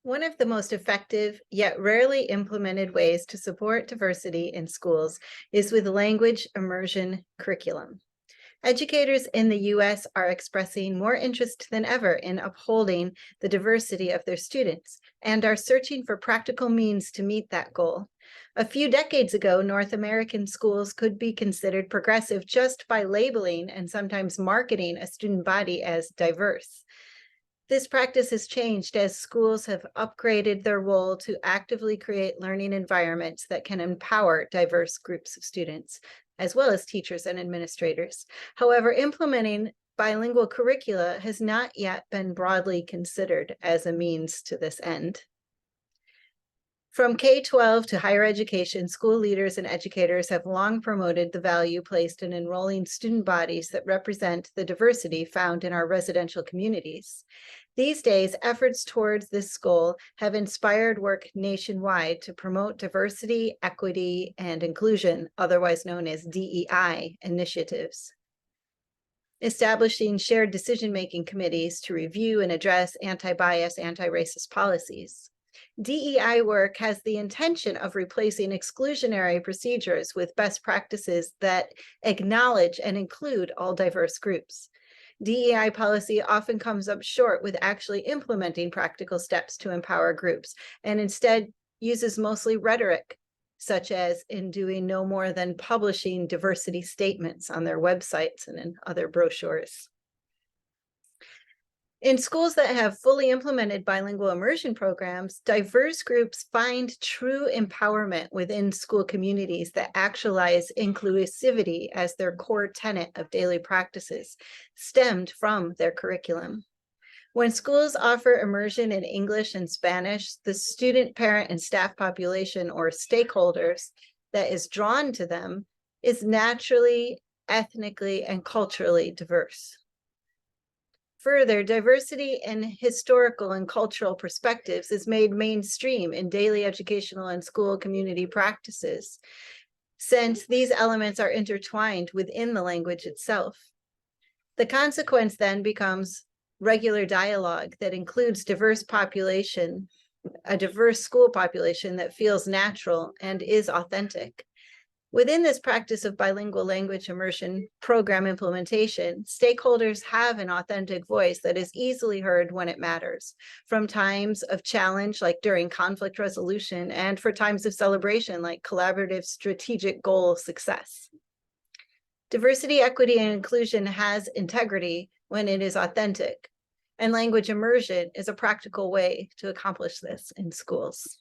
One of the most effective, yet rarely implemented ways to support diversity in schools is with language immersion curriculum. Educators in the US are expressing more interest than ever in upholding the diversity of their students and are searching for practical means to meet that goal. A few decades ago, North American schools could be considered progressive just by labeling and sometimes marketing a student body as diverse. This practice has changed as schools have upgraded their role to actively create learning environments that can empower diverse groups of students, as well as teachers and administrators. However, implementing bilingual curricula has not yet been broadly considered as a means to this end. From K-12 to higher education, school leaders and educators have long promoted the value placed in enrolling student bodies that represent the diversity found in our residential communities. These days, efforts towards this goal have inspired work nationwide to promote diversity, equity, and inclusion, otherwise known as DEI initiatives. Establishing shared decision-making committees to review and address anti-bias, anti-racist policies. DEI work has the intention of replacing exclusionary procedures with best practices that acknowledge and include all diverse groups. DEI policy often comes up short with actually implementing practical steps to empower groups, and instead uses mostly rhetoric, such as in doing no more than publishing diversity statements on their websites and in other brochures. In schools that have fully implemented bilingual immersion programs, diverse groups find true empowerment within school communities that actualize inclusivity as their core tenet of daily practices, stemmed from their curriculum. When schools offer immersion in English and Spanish, the student, parent, and staff population or stakeholders that is drawn to them is naturally, ethnically, and culturally diverse. Further, diversity in historical and cultural perspectives is made mainstream in daily educational and school community practices, since these elements are intertwined within the language itself. The consequence then becomes regular dialogue that includes diverse population, a diverse school population that feels natural and is authentic. Within this practice of bilingual language immersion program implementation, stakeholders have an authentic voice that is easily heard when it matters, from times of challenge like during conflict resolution and for times of celebration like collaborative strategic goal success. Diversity, equity, and inclusion has integrity when it is authentic, and language immersion is a practical way to accomplish this in schools.